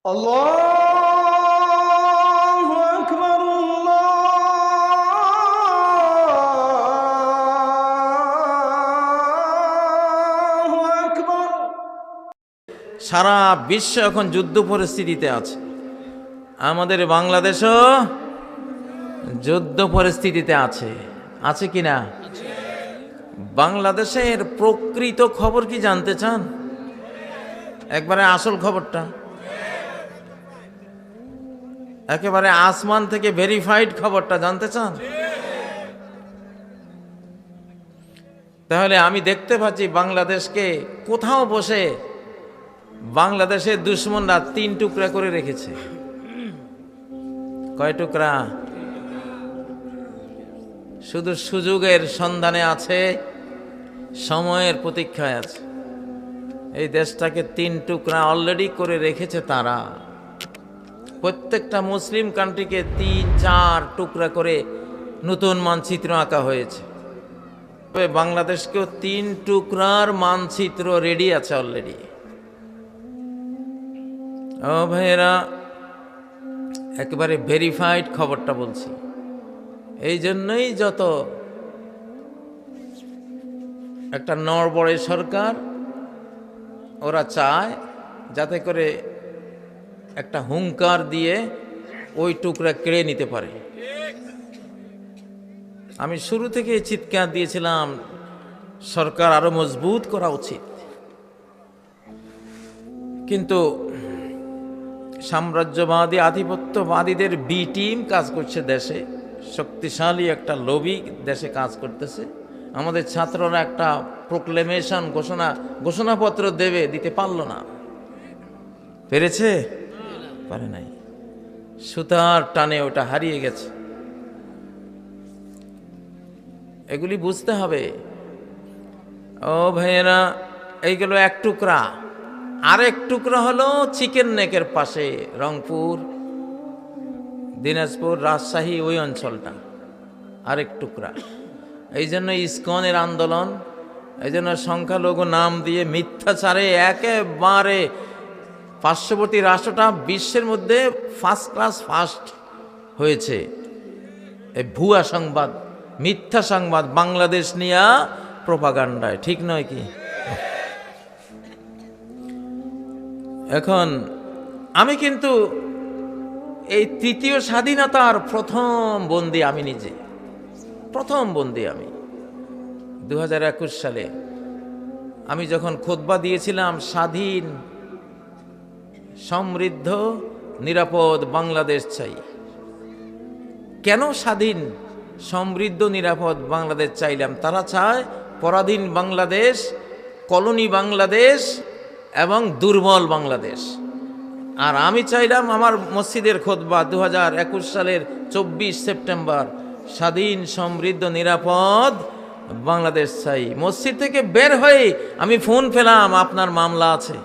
আল্লাহু আকবার, আল্লাহু আকবার। সারা বিশ্ব এখন যুদ্ধ পরিস্থিতিতে আছে, আমাদের বাংলাদেশও যুদ্ধ পরিস্থিতিতে আছে। আছে কিনা? বাংলাদেশের প্রকৃত খবর কি জানতে চান? একবারে আসল খবরটা, একেবারে আসমান থেকে ভেরিফাইড খবরটা জানতে চান? তাহলে আমি দেখতে পাচ্ছি বাংলাদেশকে কোথাও বসে বাংলাদেশের দুশ্মনরা 3 টুকরা করে রেখেছে। কয় টুকরা? শুধু সুযোগের সন্ধানে আছে, সময়ের প্রতীক্ষায় আছে। এই দেশটাকে 3 টুকরা অলরেডি করে রেখেছে তারা। প্রত্যেকটা মুসলিম কান্ট্রিকে 3-4 টুকরা করে নতুন মানচিত্র আঁকা হয়েছে। বাংলাদেশকেও 3 টুকরার মানচিত্র রেডি আছে অলরেডি। ও ভাইয়েরা, একেবারে ভেরিফাইড খবরটা বলছি। এই জন্যই যত একটা নড়বড়ে সরকার, ওরা চায় যাতে করে একটা হুঙ্কার দিয়ে ওই টুকরা কেড়ে নিতে পারে। আমি শুরু থেকে চিৎকার দিয়েছিলাম সরকার আরো মজবুত করা উচিত, কিন্তু সাম্রাজ্যবাদী আধিপত্যবাদীদের বি টিম কাজ করছে দেশে। শক্তিশালী একটা লবি দেশে কাজ করতেছে। আমাদের ছাত্ররা একটা প্রোক্লেমেশন ঘোষণাপত্র দিতে পারলো না। পেরেছে? পারে নাই। সুতার টানে ওটা হারিয়ে গেছে। এগুলি বুঝতে হবে। ও ভাইয়েরা, এইগুলো এক টুকরা। আরেক টুকরা হলো চিকেন নেকের পাশে রংপুর, দিনাজপুর, রাজশাহী, ওই অঞ্চলটা আরেক টুকরা। এই জন্য ইসকনের আন্দোলন, এই জন্য সংখ্যালঘু নাম দিয়ে মিথ্যাচারে একেবারে পার্শ্ববর্তী রাষ্ট্রটা বিশ্বের মধ্যে ফার্স্ট হয়েছে। এই ভুয়া সংবাদ, মিথ্যা সংবাদ বাংলাদেশ নিয়ে প্রোপাগান্ডায়, ঠিক নয় কি? এখন আমি কিন্তু এই তৃতীয় স্বাধীনতার প্রথম বন্দী আমি নিজে, প্রথম বন্দী আমি। 2021 সালে আমি যখন খুতবা দিয়েছিলাম, স্বাধীন, সমৃদ্ধ, নিরাপদ বাংলাদেশ চাই। কেন স্বাধীন, সমৃদ্ধ, নিরাপদ বাংলাদেশ চাইলাম? তারা চায় পরাধীন বাংলাদেশ, কলোনি বাংলাদেশ এবং দুর্বল বাংলাদেশ। আর আমি চাইলাম আমার মসজিদের খুতবা 2021 সালের 24 সেপ্টেম্বর, স্বাধীন, সমৃদ্ধ, নিরাপদ বাংলাদেশ চাই। মসজিদ থেকে বের হয়ে আমি ফোন পেলাম, আপনার মামলা আছে,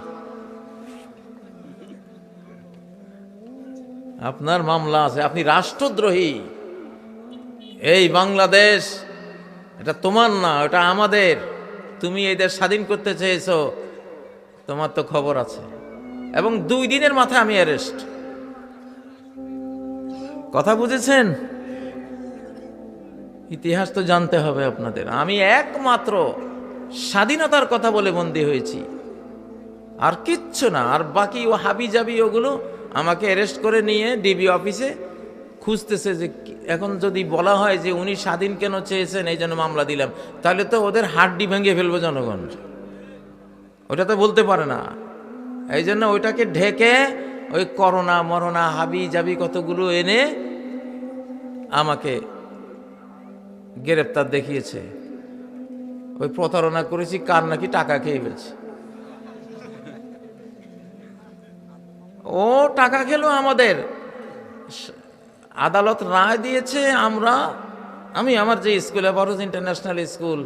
আপনার মামলা আছে, আপনি রাষ্ট্রদ্রোহী। এই বাংলাদেশ এটা তোমার না, এটা আমাদের। তুমি এই দেশ স্বাধীন করতে চেয়েছো, তোমার তো খবর আছে। এবং 2 দিনের মাথায় আমি অ্যারেস্ট। কথা বুঝেছেন? ইতিহাস তো জানতে হবে আপনাদের। আমি একমাত্র স্বাধীনতার কথা বলে বন্দী হয়েছি, আর কিচ্ছু না। আর বাকি ও হাবি জাবি ওগুলো আমাকে অ্যারেস্ট করে নিয়ে ডিবি অফিসে খুঁজতেছে যে এখন যদি বলা হয় যে উনি স্বাধীন কেন চেয়েছেন, এই জন্য মামলা দিলাম, তাহলে তো ওদের হাড্ডি ভেঙে ফেলবো জনগণ। ওটা তো বলতে পারে না। এই জন্য ওইটাকে ঢেকে ওই করোনা মরোনা হাবি জাবি কতগুলো এনে আমাকে গ্রেপ্তার দেখিয়েছে। ওই প্রতারণা করেছি, কার নাকি টাকা খেয়ে ফেলছি। ও টাকা খেলো আমাদের। আদালত রায় দিয়েছে। আমি আমার যে স্কুলে, বড়জ ইন্টারন্যাশনাল স্কুল,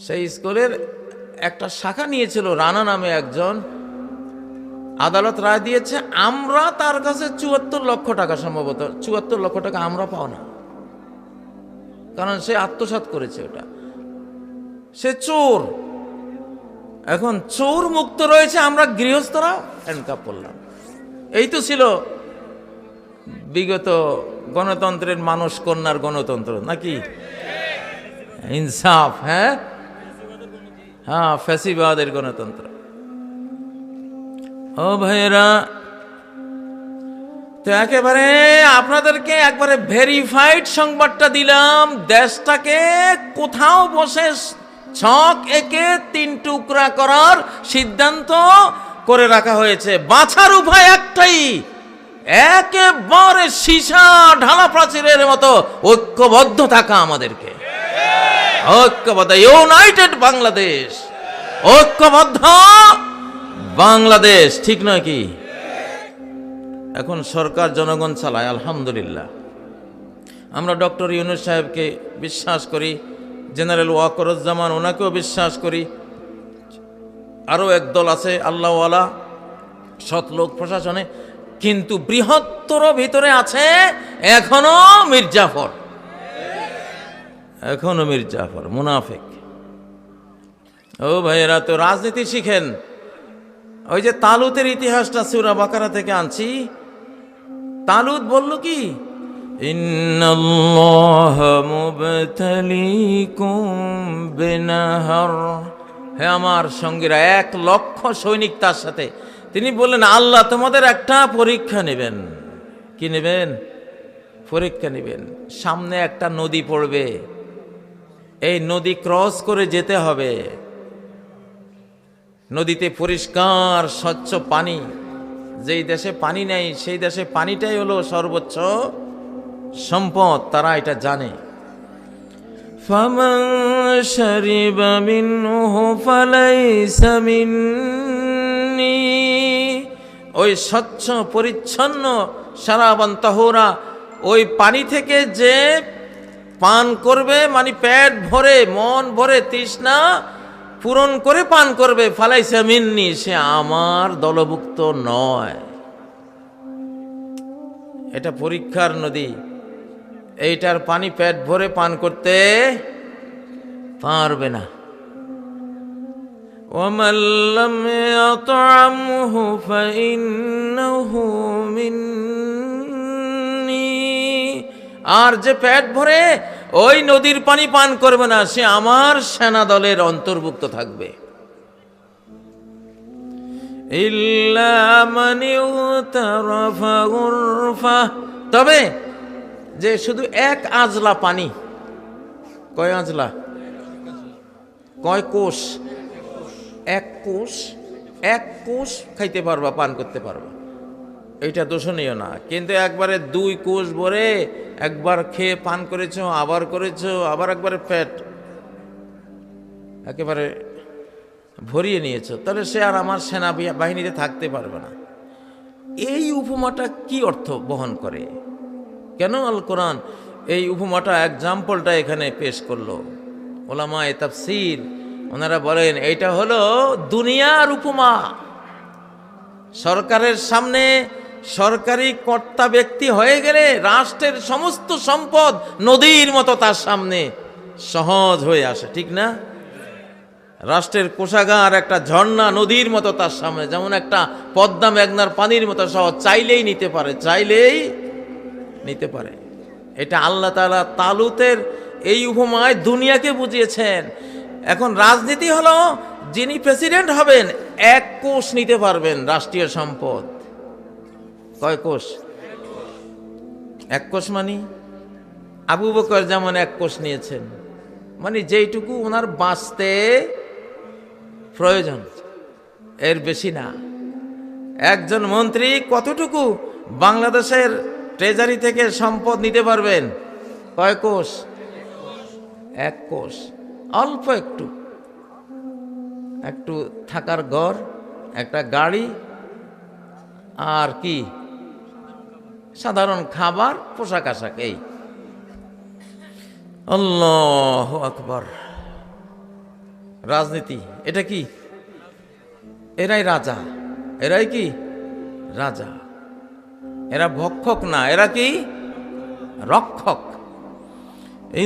সেই স্কুলের একটা শাখা নিয়েছিল রানা নামে একজন। আদালত রায় দিয়েছে, আমরা তার কাছে 74 লক্ষ টাকা, সম্ভবত 74 লক্ষ টাকা আমরা পাও না, কারণ সে আত্মসাৎ করেছে। ওটা, সে চোর। এখন চোর মুক্ত রয়েছে, আমরা গৃহস্থরা হ্যান্ডকাপ করলাম। এই তো ছিল বিগত গণতন্ত্রের মানুষ কন্যার গণতন্ত্র নাকি? ইনসাফ, হ্যাঁ হ্যাঁ, ফ্যাসিবাদের গণতন্ত্র। ও ভাইয়েরা, তো একেবারে আপনাদেরকে একবারে ভেরিফাইড সংবাদটা দিলাম। দেশটাকে কোথাও বসে ছক একে 3 টুকরা করার সিদ্ধান্ত করে রাখা হয়েছে। বাঁচার উপায় একটাই, একেবারে সীসা ঢালা প্রাচীরের মতো ঐক্যবদ্ধ থাকা আমাদেরকে। ঐক্যবদ্ধ, ইউনাইটেড বাংলাদেশ, ঐক্যবদ্ধ বাংলাদেশ, ঠিক নয় কি? এখন সরকার জনগণ চালায়, আলহামদুলিল্লাহ। আমরা ডক্টর ইউনূস সাহেবকে বিশ্বাস করি, জেনারেল ওয়াকরুজ্জামান ওনাকেও বিশ্বাস করি, আরও একদল আছে আল্লাহওয়ালা সৎ লোক প্রশাসনে, কিন্তু বৃহত্তর ভিতরে আছে এখনো মির্জাফর, এখনো মির্জাফর মুনাফিক। ও ভাইয়েরা, তো রাজনীতি শিখেন। ওই যে তালুতের ইতিহাসটা সূরা বাকারা থেকে আনছি। তালুত বলল কি, ইন্নাল্লাহা মুবতালিকুম বিনাহার। হে আমার সঙ্গীরা, 1,00,000 সৈনিক তার সাথে। তিনি বললেন, আল্লাহ তোমাদের একটা পরীক্ষা নেবেন। কি নেবেন? পরীক্ষা নেবেন। সামনে একটা নদী পড়বে, এই নদী ক্রস করে যেতে হবে। নদীতে পরিষ্কার স্বচ্ছ পানি। যেই দেশে পানি নেই সেই দেশে পানিটাই হলো সর্বোচ্চ সম্পদ, তারা এটা জানে। ফামান শারিবা মিনহু ফালাইসা মিন্নি। ওই স্বচ্ছ পরিচ্ছন্ন সারাবান তাহুরা, ওই পানি থেকে যে পান করবে, মানে পেট ভরে মন ভরে তৃষ্ণা পূরণ করে পান করবে, ফালাইসা মিন্নি, সে আমার দলভুক্ত নয়। এটা পরীক্ষার নদী, এইটার পানি পেট ভরে পান করতে পারবে না। ওয়ামান লাম ইয়াতআমহু ফাইন্নাহু মিন্নি। আর যে পেট ভরে ওই নদীর পানি পান করবে না, সে আমার সেনা দলের অন্তর্ভুক্ত থাকবে। ইল্লা মান ইউতারাফা গুরফা। তবে যে শুধু 1 আজলা পানি, কয় আজলা? কয় কোষ? 1 কোষ। 1 কোষ খাইতে পারবা, পান করতে পারবা, এইটা দোষণীয় না। কিন্তু একবারে 2 কোষ ভরে একবার খেয়ে পান করেছো, আবার করেছো, আবার একবারে পেট একেবারে ভরিয়ে নিয়েছো, তাহলে সে আর আমার সেনা বাহিনীতে থাকতে পারবে না। এই উপমাটা কি অর্থ বহন করে? কেন আল কোরআন এই উপমাটা, এক্সাম্পলটা এখানে পেশ করলো? ওলামায়ে তাফসীর ওনারা বলেন এইটা হলো দুনিয়ার উপমা। সরকারের সামনে সরকারি কর্তা ব্যক্তি হয়ে গেলে রাষ্ট্রের সমস্ত সম্পদ নদীর মতো তার সামনে সহজ হয়ে আসে, ঠিক না? রাষ্ট্রের কোষাগার একটা ঝর্ণা নদীর মতো তার সামনে, যেমন একটা পদ্মা মেঘনার পানির মতো সহজ, চাইলেই নিতে পারে, চাইলেই নিতে পারে। এটা আল্লাহ তাআলা তালুতের এই উপমায় দুনিয়াকে বুঝিয়েছেন। এখন রাজনীতি হলো, যিনি প্রেসিডেন্ট হবেন 1 কোষ নিতে পারবেন রাষ্ট্রীয় সম্পদ। কয় কোষ? 1 কোষ। মানে আবু বকর যেমন 1 কোষ নিয়েছেন, মানে যেইটুকু ওনার বাঁচতে প্রয়োজন, এর বেশি না। একজন মন্ত্রী কতটুকু বাংলাদেশের ট্রেজারি থেকে সম্পদ নিতে পারবেন? কয় কোষ? 1 কোষ। অল্প একটু, একটু থাকার ঘর, একটা গাড়ি, আর কি সাধারণ খাবার, পোশাক আশাক, এই। আল্লাহু আকবার। রাজনীতি এটা কি? এরাই রাজা, এরাই কি রাজা। এরা ভক্ষক না, এরা কি রক্ষক।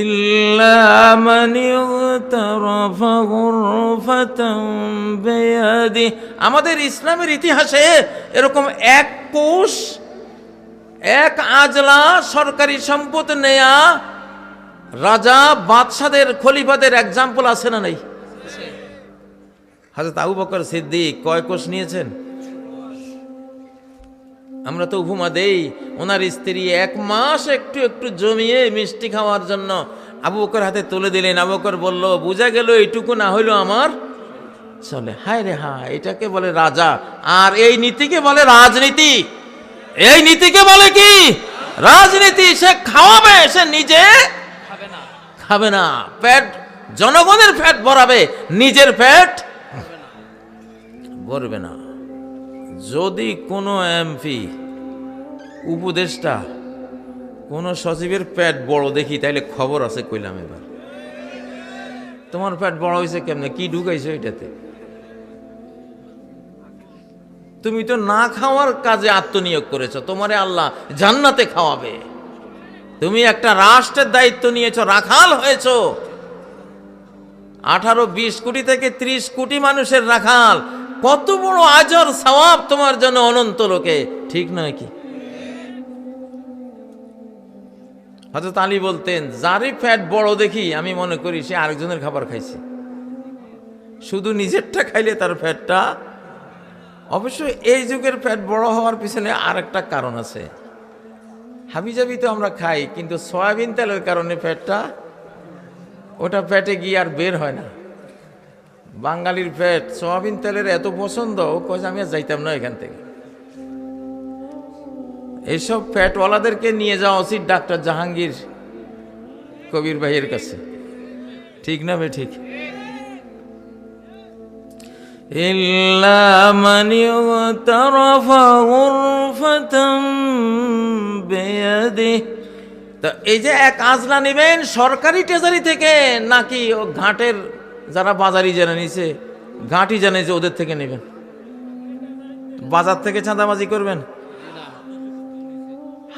ইল্লা মান ইগতারাফা গুরফাতান বিয়াদি। আমাদের ইসলামের ইতিহাসে এরকম এক কোষ, এক আজলা সরকারি সম্পদ নেয়া রাজা, বাদশাদের, খলিফাদের এক্সাম্পল আছে না নাই? হযরত আবু বকর সিদ্দিক কয় কোষ নিয়েছেন? আমরা তো উপমা দেই, ওনার স্ত্রী 1 মাস একটু একটু জমিয়ে মিষ্টি খাওয়ার জন্য আবু বকর হাতে তুলে দিলেন। আবু বকর বলল, বুঝা গেল এইটুকু না হইলো আমার চলে। হায় রে হায়, এটাকে বলে রাজা, আর এই নীতিকে বলে রাজনীতি। এই নীতিকে বলে কি? রাজনীতি। সে খাওয়াবে, সে নিজে খাবে না। পেট, জনগণের পেট ভরাবে, নিজের পেট ভরবে না। যদি কোনো এমপি, উপদেষ্টা, কোনো সচিবের পেট বড় দেখি, তাইলে খবর আছে, কইলাম এবার তোমার পেট বড় হয়েছে কেমনে, কি ঢুকাইছো এটাতে? তুমি তো না খাওয়ার কাজে আত্মনিয়োগ করেছো, তোমারে আল্লাহ জান্নাতে খাওয়াবে। তুমি একটা রাষ্ট্রের দায়িত্ব নিয়েছো, রাখাল হয়েছো। 18-20 কোটি থেকে 30 কোটি মানুষের রাখাল, কত বড় আজর সওয়াব তোমার জন্য অনন্ত লোকে, ঠিক নয় কি? হযরত আলী বলতেন, যারই ফ্যাট বড় দেখি আমি মনে করি সে আরেকজনের খাবার খাইছে, শুধু নিজেরটা খাইলে তার ফ্যাটটা। অবশ্য এই যুগের ফ্যাট বড় হওয়ার পিছনে আরেকটা কারণ আছে। হাবিজাবি তো আমরা খাই, কিন্তু সয়াবিন তেলের কারণে ফ্যাটটা, ওটা ফ্যাটে গিয়ে আর বের হয় না। বাঙালির ফ্যাট, সয়াবিন তেলের এত পছন্দ, কইছে আমি আর যাইতাম না এখান থেকে। এইসব ফ্যাটওয়ালাদেরকে নিয়ে যাওয়া উচিত ডাক্তার জাহাঙ্গীর কবির ভাইয়ের কাছে, ঠিক না বে ঠিক? ইল্লা মান ইগতারাফা গুরফাতান বিয়াদিহি। তো এই যে এক আজলা নেবেন সরকারি ট্রেজারি থেকে, নাকি ও ঘাটের যারা বাজারি জেনে নিছে, ঘাটি জানে যে ওদের থেকে নেবেন? বাজার থেকে চাঁদাবাজি করবেন?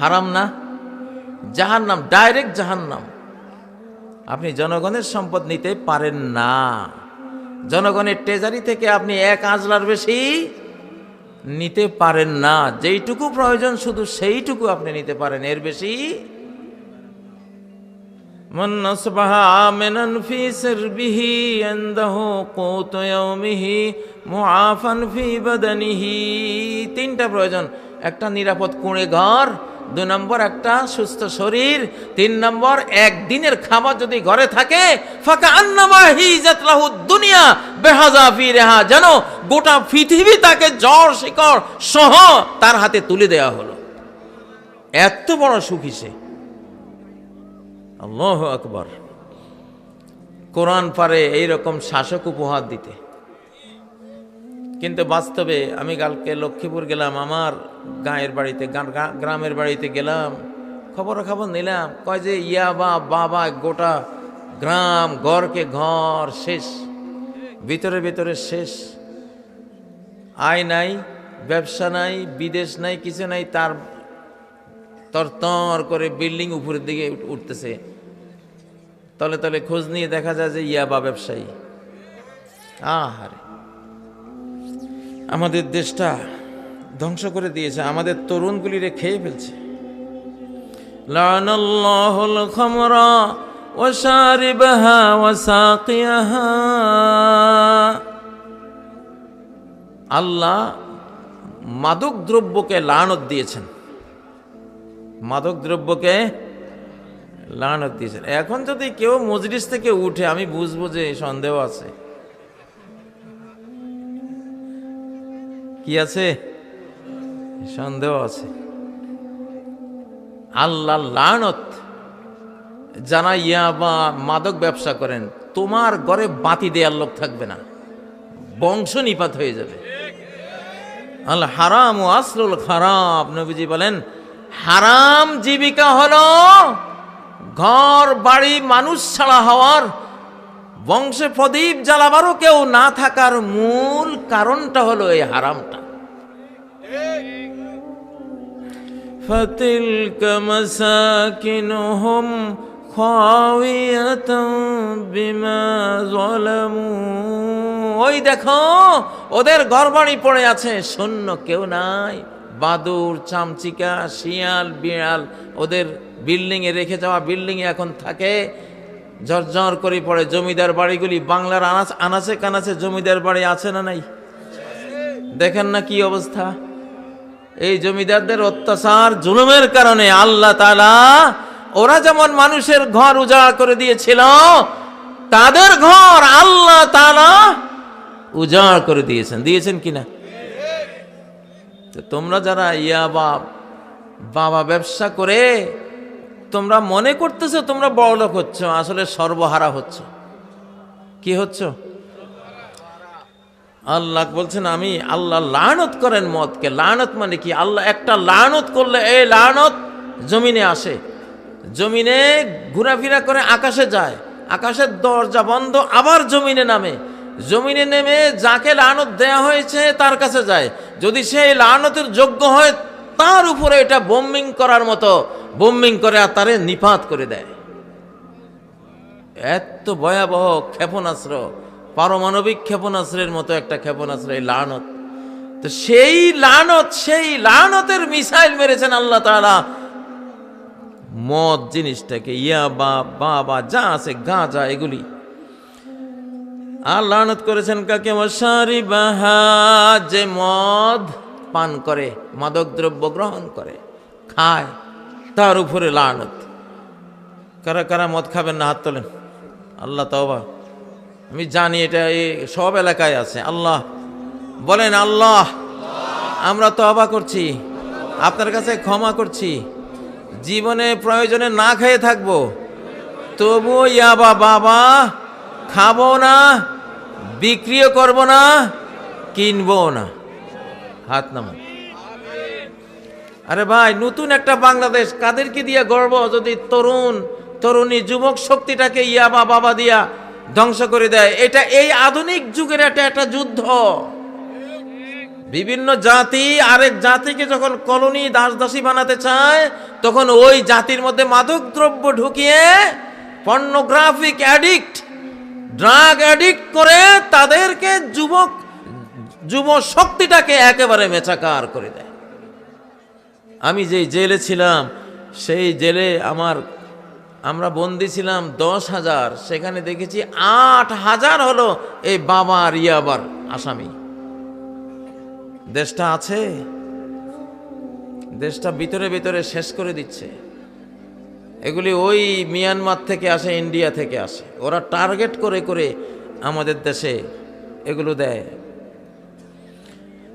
হারাম না? জাহান্নাম, ডাইরেক্ট জাহান্নাম। আপনি জনগণের সম্পদ নিতে পারেন না। জনগণের ট্রেজারি থেকে আপনি এক আজলার বেশি নিতে পারেন না। যেইটুকু প্রয়োজন শুধু সেইটুকু আপনি নিতে পারেন, এর বেশি। মান আসবাহা আমিনান ফি সিরবিহি ইনদাহু কুত ইয়াউমিহি মুআফান ফি বাদানিহি। 3টা প্রয়োজন। একটা নিরাপদ কুঁড়ে ঘর, 2 নম্বর একটা সুস্থ শরীর, 3 নম্বর একদিনের খাবার যদি ঘরে থাকে, ফাকা আন্নামা হিজাত লাহু দুনিয়া বিহাযা ফিরহা, যেন গোটা পৃথিবী তাকে জ্বর শিকড় সহ তার হাতে তুলে দেওয়া হলো। এত বড় সুখী সে। আল্লাহু আকবার। কোরআন পারে এইরকম শাসক উপহার দিতে, কিন্তু বাস্তবে আমি কালকে লক্ষ্মীপুর গেলাম, আমার গাঁয়ের বাড়িতে, গ্রামের বাড়িতে গেলাম, খবর নিলাম, কয় যে ইয়াবা বাবা গোটা গ্রাম, ঘরকে ঘর শেষ, ভিতরে ভিতরে শেষ। আয় নাই, ব্যবসা নাই, বিদেশ নাই, কিছু নাই, তার তরতর করে বিল্ডিং উপরের দিকে উঠতেছে। তলে তলে খোঁজ নিয়ে দেখা যায় যে ইয়াবা ব্যবসায়ী। আহারে, আমাদের দেশটা ধ্বংস করে দিয়েছে, আমাদের তরুণগুলিরে খেয়ে ফেলছে। লানাল্লাহুল খামরা ওয়া শারিবাহা ওয়া সাকিয়াহা। আল্লাহ মাদক দ্রব্যকে লানত দিয়েছেন, মাদক দ্রব্যকে লানত দিয়েছেন। এখন যদি কেউ মজলিস থেকে উঠে, আমি বুঝবো যে সন্দেহ আছে। কি আছে? সন্দেহ আছে। আল্লাহ লানত যারা ইয়াবা মাদক ব্যবসা করেন, তোমার ঘরে বাতি দেয়ার লোক থাকবে না, বংশ নিপাত হয়ে যাবে। আল হারাম ও আসলুল খারাপ, নবীজি বলেন হারাম জীবিকা হলো ঘর বাড়ি মানুষ ছাড়া হওয়ার, বংশে প্রদীপ জ্বালাবারও কেউ না থাকার মূল কারণটা হলো এই হারামটা। ফাতিলকা মাসাকিনুহুম খাওয়িয়াতাম বিমা যালামু। ওই দেখো ওদের ঘরবাড়ি পড়ে আছে, শূন্য, কেউ নাই। বাদুর, চামচিকা, শিয়াল, বিড়াল ওদের বিল্ডিং এ রেখে যাওয়া বিল্ডিং এ এখন থাকে, ঝরঝর করে পড়ে। জমিদার বাড়িগুলি, বাংলার আনাচে কানাচে জমিদার বাড়ি আছে না নাই? দেখেন না কি অবস্থা। এই জমিদারদের অত্যাচার জুলুমের কারণে আল্লাহ তাআলা ওরা যেমন মানুষের ঘর উজাড় করে দিয়েছিল, তাদের ঘর আল্লাহ তাআলা উজাড় করে দিয়েছেন কিনা? তোমরা যারা বাবা ব্যবসা করে তোমরা মনে করতেছো তোমরা বড়লোক হচ্ছ, আসলে সর্বহারা হচ্ছ। কি হচ্ছ? আল্লাহ বলছেন আমি আল্লাহ লানত করেন মদকে। লানত মানে কি? আল্লাহ একটা লানত করলে এই লানত জমিনে আসে, জমিনে ঘোরাফেরা করে আকাশে যায়, আকাশের দরজা বন্ধ, আবার জমিনে নামে, জমিনে নেমে যাকে লানত দেয়া হয়েছে তার কাছে যায়। যদি সেই লানতের যোগ্য হয় তার উপরে এটা বোম্বিং করার মতো বোম্বিং করে আর তারে নিপাত করে দেয়। এত ভয়াবহ ক্ষেপণাস্ত্র, পারমাণবিক ক্ষেপণাস্ত্রের মতো একটা ক্ষেপণাস্ত্র এই লানত। তো সেই লানতের মিসাইল মেরেছেন আল্লাহ তাআলা মদ জিনিসটাকে, বাবা যা আছে গাঁজা এগুলি। আর লানত করেছেন কাকে? ওয়াশারিবাহা, যে মদ পান করে, মাদক দ্রব্য গ্রহণ করে, খায়, তার উপরে লানত। কারা কারা মদ খাবেন না হাত তোলেন। আল্লাহ তওবা, আমি জানি এটা এই সব এলাকায় আছে। আল্লাহ বলেন, আল্লাহ আমরা তওবা করছি, আপনার কাছে ক্ষমা করছি, জীবনে প্রয়োজনে না খেয়ে থাকবো, তবু বাবা খাবো না, বিক্রিও করব না, কিনবো না। হাত নামান। আরে ভাই, নতুন একটা বাংলাদেশ কাদেরকে দিয়ে গর্ব যদি তরুণী যুবক শক্তিটাকে বাবা দিয়া ধ্বংস করে দেয়। এটা এই আধুনিক যুগের একটা যুদ্ধ। বিভিন্ন জাতি আরেক জাতিকে যখন কলোনি দাসদাসী বানাতে চায়, তখন ওই জাতির মধ্যে মাদক দ্রব্য ঢুকিয়ে পর্নোগ্রাফিক অ্যাডিক্ট, ড্রাগ অ্যাডিক্ট করে তাদেরকে যুব শক্তিটাকে একেবারে মেচাকার করে দেয়। আমি যেই জেলে ছিলাম সেই জেলে আমরা বন্দি ছিলাম 10,000, সেখানে দেখেছি 8,000 হলো এই বাবার ইয়াবার আসামি। দেশটা আছে, দেশটা ভিতরে ভিতরে শেষ করে দিচ্ছে। এগুলি ওই মিয়ানমার থেকে আসে, ইন্ডিয়া থেকে আসে, ওরা টার্গেট করে করে আমাদের দেশে এগুলো দেয়।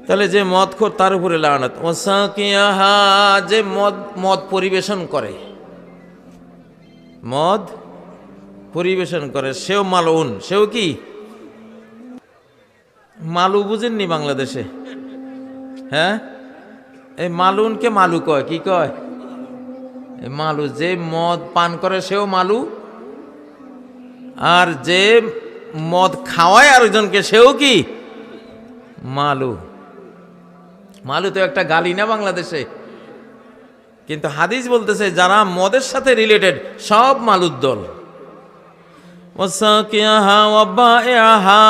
তাহলে যে মদখোর তার উপরে লানত। ওয়াসাকিয়াহা, যে মদ পরিবেশন করে, মদ পরিবেশন করে, সেও মালউন। সেও কি? মালু বুঝেননি বাংলাদেশে? হ্যাঁ, এই মালুনকে মালু কয়। কি কয়? মালু। যে মদ পান করে সেও মালু, আর যে মদ খাওয়ায় আরেকজনকে সেও কি? মালু। মালু তো একটা গালি না বাংলাদেশে? কিন্তু হাদিস বলতেছে যারা মদের সাথে রিলেটেড সব মালুর দল। ওয়াসাকিয়াহা ওয়া বায়আহা,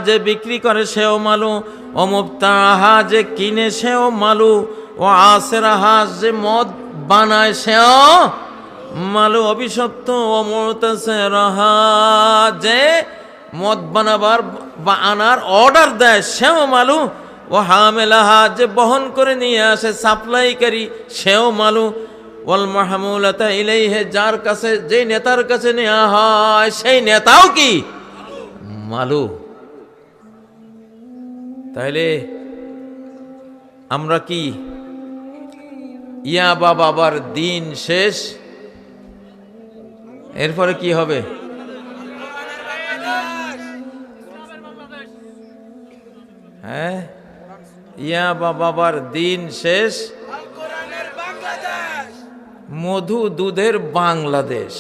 যে বিক্রি করে সেও মালু, ওয়া মুবতাআহা, যে কিনে সেও মালু, ওয়া আসরাহা, যে মদ বানায় সেও মালু। অভিশপ্ত। ওয়া মুতাসিরাহা, যে মদ বানাবার বা আনার অর্ডার দেয় সেও মালু। ও হামেলাহা, যে বহন করে নিয়ে আসে সাপ্লাইকারী সেও মালু। ওয়াল মাহমুলাতা ইলাইহি, যার কাছে, যে নেতার কাছে নেওয়া হয় সেই নেতাও কি? মালু। তাইলে আমরা কি বাবার দিন শেষ, এরপরে কি হবে? হ্যাঁ, বাবার দিন শেষ, মধু দুধের বাংলাদেশ।